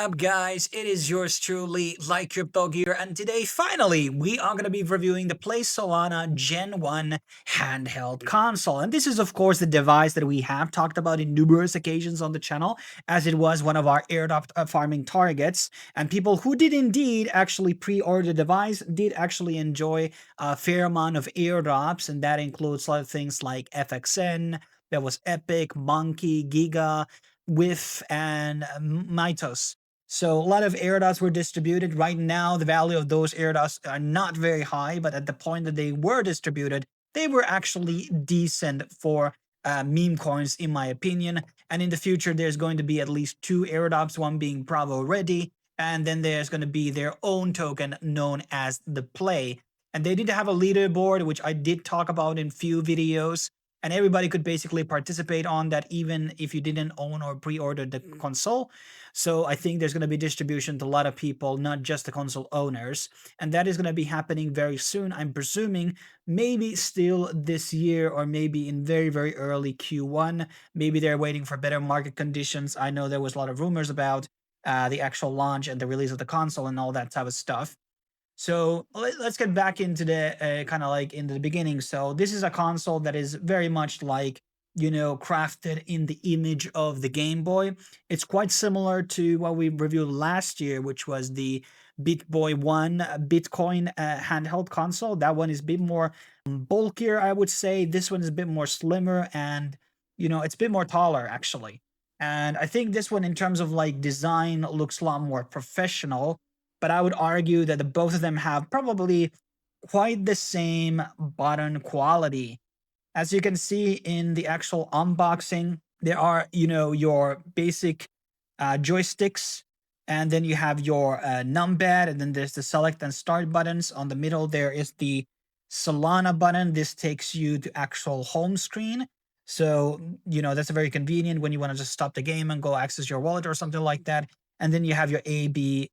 up, guys? It is yours truly, Like Crypto Gear, and today, finally, we are going to be reviewing the Play Solana Gen 1 handheld console. And this is, of course, the device that we have talked about in numerous occasions on the channel, as it was one of our airdrop farming targets. And people who did indeed actually pre-order the device did actually enjoy a fair amount of airdrops, and that includes a lot of things like FXN. There was Epic, Monkey, Giga, With, and Mitos. So a lot of airdrops were distributed. Right now, the value of those airdrops are not very high, but at the point that they were distributed, they were actually decent for meme coins, in my opinion. And in the future, there's going to be at least two airdrops, one being Bravo Ready, and then there's going to be their own token known as the Play. And they did have a leaderboard, which I did talk about in few videos, and everybody could basically participate on that, even if you didn't own or pre-order the console. So I think there's going to be distribution to a lot of people, not just the console owners, and that is going to be happening very soon. I'm presuming maybe still this year, or maybe in very early Q1. Maybe they're waiting for better market conditions. I know there was a lot of rumors about the actual launch and the release of the console and all that type of stuff. So let's get back into the kind of like into the beginning. So this is a console that is very much like, crafted in the image of the Game Boy. It's quite similar to what we reviewed last year, which was the BitBoy 1 Bitcoin handheld console. That one is a bit more bulkier, I would say. This one is a bit more slimmer, and it's a bit more taller actually. And I think this one, in terms of like design, looks a lot more professional, but I would argue that the both of them have probably quite the same button quality. As you can see in the actual unboxing, there are, your basic joysticks, and then you have your numpad, and then there's the select and start buttons. On the middle, there is the Solana button. This takes you to actual home screen. So, that's very convenient when you want to just stop the game and go access your wallet or something like that. And then you have your A, B,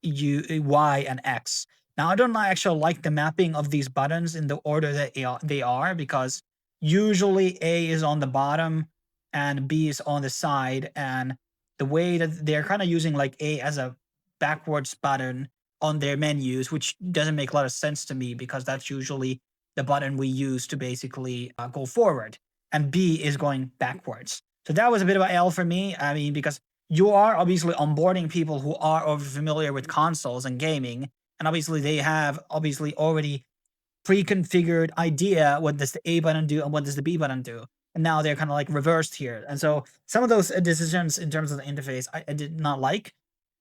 Y, and X. Now, I don't actually like the mapping of these buttons in the order that they are, because usually A is on the bottom and B is on the side, and the way that they're kind of using like A as a backwards button on their menus, which doesn't make a lot of sense to me, because that's usually the button we use to basically go forward, and B is going backwards. So that was a bit of an L for me. I mean, because you are obviously onboarding people who are over familiar with consoles and gaming, and obviously they have already pre-configured idea what does the A button do and what does the B button do. And now they're kind of like reversed here. And so some of those decisions in terms of the interface, I did not like.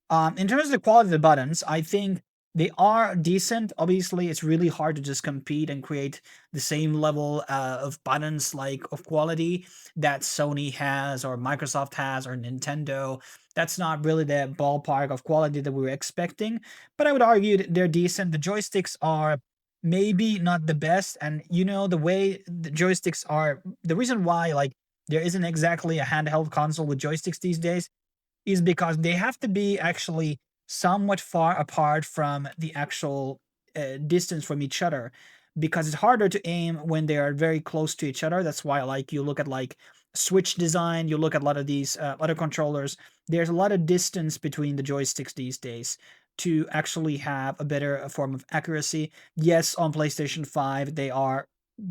In terms of the quality of the buttons, I think they are decent. Obviously, it's really hard to just compete and create the same level of buttons, like of quality, that Sony has or Microsoft has or Nintendo. That's not really the ballpark of quality that we were expecting, but I would argue that they're decent. The joysticks are maybe not the best, and the way the joysticks are, the reason why like there isn't exactly a handheld console with joysticks these days is because they have to be actually somewhat far apart from the actual distance from each other, because it's harder to aim when they are very close to each other. That's why, like, you look at like Switch design, you look at a lot of these other controllers, there's a lot of distance between the joysticks these days to actually have a better form of accuracy. Yes, on PlayStation 5 they are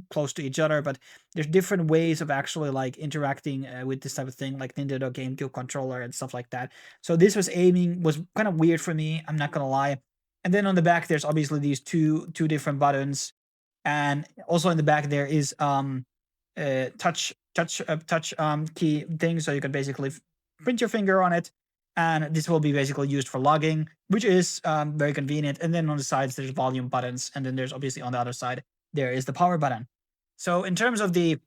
close to each other, but there's different ways of actually like interacting with this type of thing, like Nintendo GameCube controller and stuff like that. So this was kind of weird for me, I'm not gonna lie. And then on the back, there's obviously these two different buttons, and also in the back there is touch key thing, so you can basically print your finger on it, and this will be basically used for logging, which is very convenient. And then on the sides there's volume buttons, and then there's obviously on the other side there is the power button. So in terms of the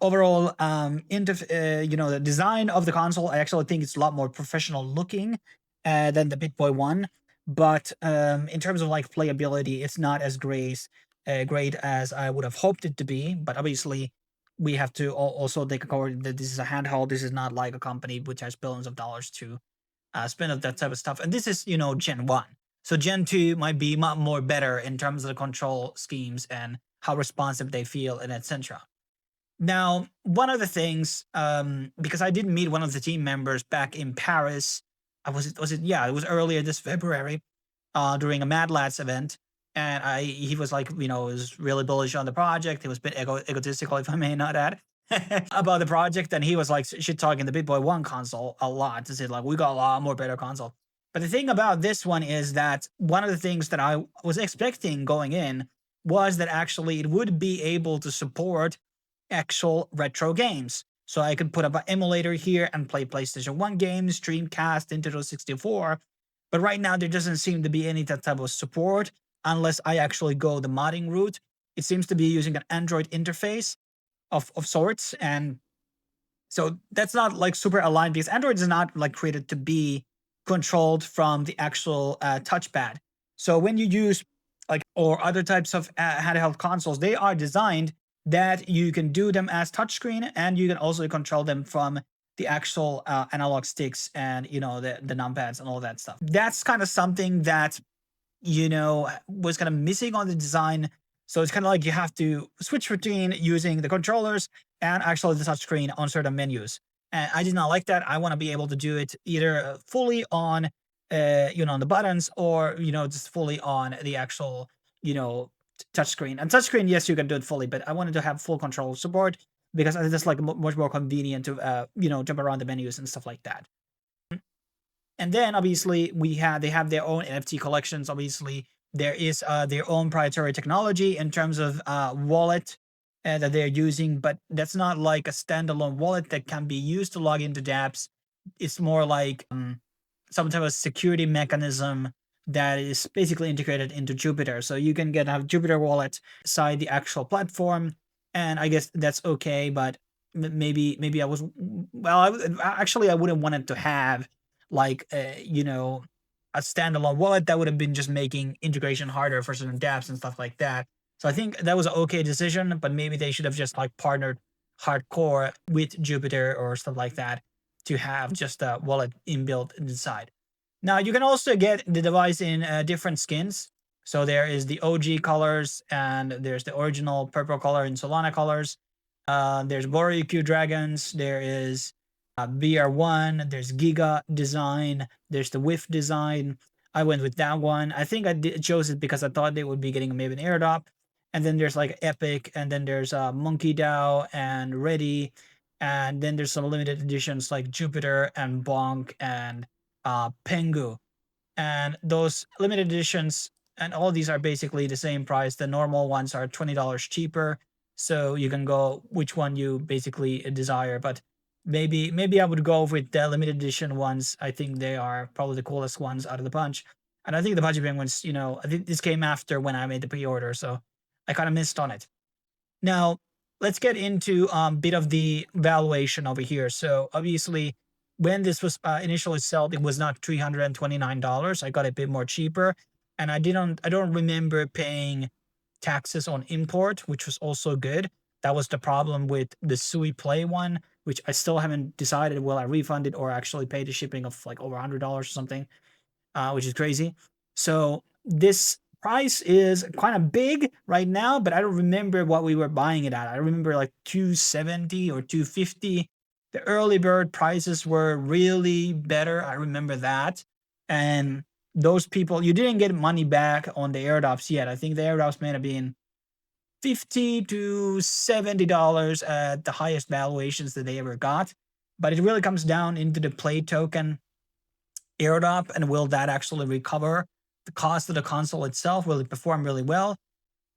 overall the design of the console, I actually think it's a lot more professional looking than the BitBoy 1. But in terms of like playability, it's not as great as I would have hoped it to be. But obviously, we have to also take account that this is a handheld. This is not like a company which has billions of dollars to spend on that type of stuff. And this is, Gen 1. So Gen 2 might be much more better in terms of the control schemes and how responsive they feel, and etc. Now, one of the things, because I did meet one of the team members back in Paris Yeah, it was earlier this February, during a Mad Lads event, and he was like, was really bullish on the project. He was a bit egotistical, if I may not add, about the project, and he was like shit talking the Big Boy One console a lot to say like we got a lot more better console. But the thing about this one is that one of the things that I was expecting going in was that actually it would be able to support actual retro games. So I could put up an emulator here and play PlayStation 1 games, Dreamcast, Nintendo 64. But right now, there doesn't seem to be any that type of support unless I actually go the modding route. It seems to be using an Android interface of sorts. And so that's not like super aligned because Android is not like created to be controlled from the actual touchpad. So when you use like or other types of handheld consoles, they are designed that you can do them as touchscreen and you can also control them from the actual analog sticks and the numpads and all that stuff. That's kind of something that was kind of missing on the design. So it's kind of like you have to switch between using the controllers and actually the touchscreen on certain menus. And I did not like that. I want to be able to do it either fully on, on the buttons or, just fully on the actual, touchscreen. And touchscreen, yes, you can do it fully, but I wanted to have full control support because it's just like much more convenient to, jump around the menus and stuff like that. And then obviously they have their own NFT collections. Obviously, there is their own proprietary technology in terms of wallet that they're using, but that's not like a standalone wallet that can be used to log into dApps. It's more like some type of security mechanism that is basically integrated into Jupiter. So you can have Jupiter wallet inside the actual platform, and I guess that's okay. But maybe I was well. Actually, I wouldn't want it to have like a standalone wallet. That would have been just making integration harder for certain dApps and stuff like that. So I think that was an okay decision, but maybe they should have just like partnered hardcore with Jupiter or stuff like that to have just a wallet inbuilt inside. Now you can also get the device in different skins. So there is the OG colors and there's the original purple color in Solana colors. There's Boryu Dragons. There is BR1, there's Giga design, there's the Whiff design. I went with that one. I think chose it because I thought they would be getting maybe an airdrop. And then there's like Epic, and then there's Monkey DAO and Ready, and then there's some limited editions like Jupiter and Bonk and Pengu. And those limited editions and all these are basically the same price. The normal ones are $20 cheaper, so you can go which one you basically desire. But maybe I would go with the limited edition ones. I think they are probably the coolest ones out of the bunch. And I think the budget ones, I think this came after when I made the pre-order, so I kind of missed on it. Now, let's get into a bit of the valuation over here. So obviously, when this was initially sold, it was not $329. I got it a bit more cheaper, and I don't remember paying taxes on import, which was also good. That was the problem with the Sui Play one, which I still haven't decided will I refund it or actually pay the shipping of like over $100 or something, which is crazy. So this price is kind of big right now, but I don't remember what we were buying it at. I remember like 270 or 250. The early bird prices were really better. I remember that. And those people, you didn't get money back on the airdrops yet. I think the airdrops may have been $50 to $70 at the highest valuations that they ever got. But it really comes down into the play token airdrop, and will that actually recover the cost of the console itself? Will it perform really well?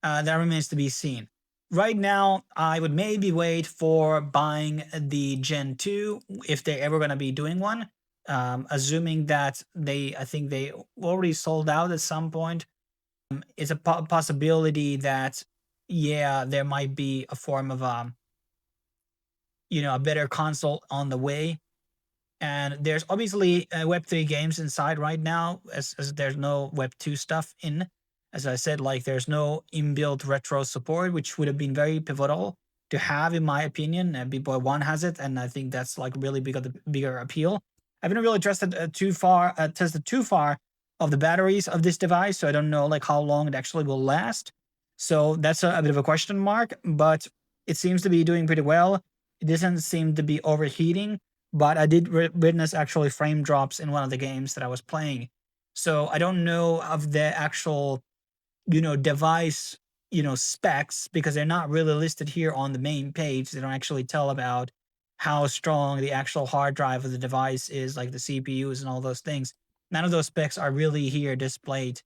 That remains to be seen. Right now, I would maybe wait for buying the Gen 2 if they're ever going to be doing one, assuming that I think they already sold out at some point. It's a possibility that, yeah, there might be a form of, a better console on the way. And there's obviously Web3 games inside right now, as there's no Web2 stuff in. As I said, like there's no inbuilt retro support, which would have been very pivotal to have, in my opinion. And Big Boy One has it, and I think that's like really bigger appeal. I haven't really tested too far of the batteries of this device, so I don't know like how long it actually will last. So that's a bit of a question mark, but it seems to be doing pretty well. It doesn't seem to be overheating, but I did witness actually frame drops in one of the games that I was playing. So I don't know of the actual, device, specs, because they're not really listed here on the main page. They don't actually tell about how strong the actual hard drive of the device is, like the CPUs and all those things. None of those specs are really here displayed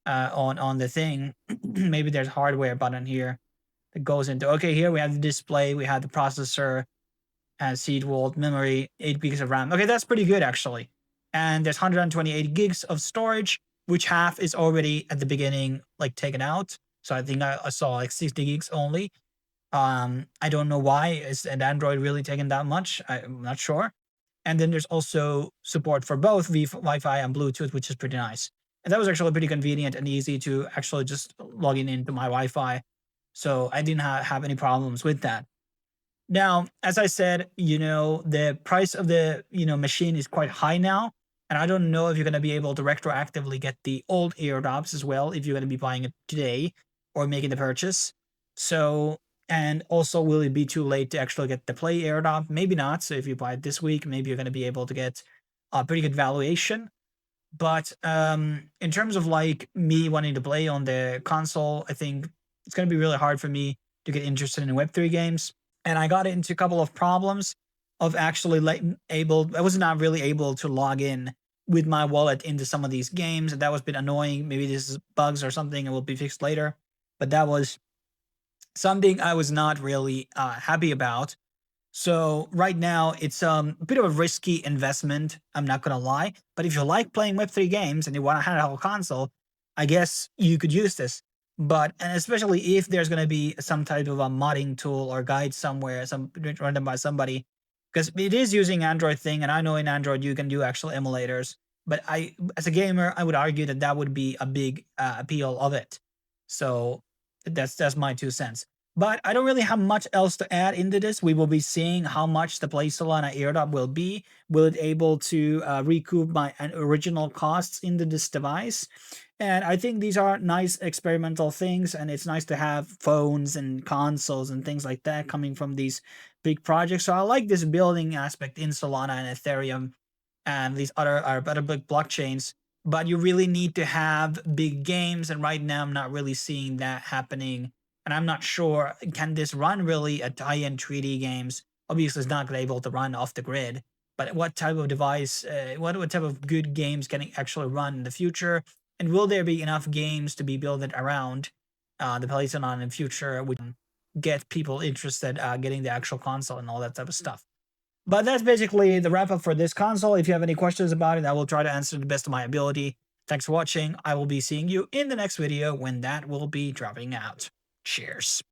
on the thing. Maybe there's hardware button here that goes into, okay, here we have the display, we have the processor, has seed vault memory, 8 gigs of RAM. Okay, that's pretty good actually. And there's 128 gigs of storage, which half is already at the beginning like taken out. So I think I saw like 60 gigs only. I don't know why. Is an Android really taking that much? I'm not sure. And then there's also support for both Wi-Fi and Bluetooth, which is pretty nice. And that was actually pretty convenient and easy to actually just log in into my Wi-Fi. So I didn't have any problems with that. Now, as I said, the price of the, machine is quite high now. And I don't know if you're going to be able to retroactively get the old airdrops as well, if you're going to be buying it today or making the purchase. So, and also, will it be too late to actually get the play airdrop? Maybe not. So if you buy it this week, maybe you're going to be able to get a pretty good valuation. But in terms of like me wanting to play on the console, I think it's going to be really hard for me to get interested in Web3 games. And I got into a couple of problems of actually I was not really able to log in with my wallet into some of these games. And that was a bit annoying. Maybe this is bugs or something. It will be fixed later. But that was something I was not really happy about. So right now it's a bit of a risky investment, I'm not gonna lie. But if you like playing Web3 games and you want a handheld console, I guess you could use this. But and especially if there's gonna be some type of a modding tool or guide somewhere, some random by somebody, because it is using Android thing, and I know in Android you can do actual emulators. But as a gamer, I would argue that that would be a big appeal of it. So that's my 2 cents. But I don't really have much else to add into this. We will be seeing how much the Play Solana airdrop will be. Will it able to recoup my original costs into this device? And I think these are nice experimental things, and it's nice to have phones and consoles and things like that coming from these big projects. So I like this building aspect in Solana and Ethereum and these other big blockchains. But you really need to have big games, and right now I'm not really seeing that happening. And I'm not sure, can this run really at high-end 3D games? Obviously, it's not going to be able to run off the grid. But what type of device, what type of good games can it actually run in the future? And will there be enough games to be built around the PlayStation in the future, which get people interested getting the actual console and all that type of stuff? But that's basically the wrap up for this console. If you have any questions about it, I will try to answer to the best of my ability. Thanks for watching. I will be seeing you in the next video when that will be dropping out. Cheers.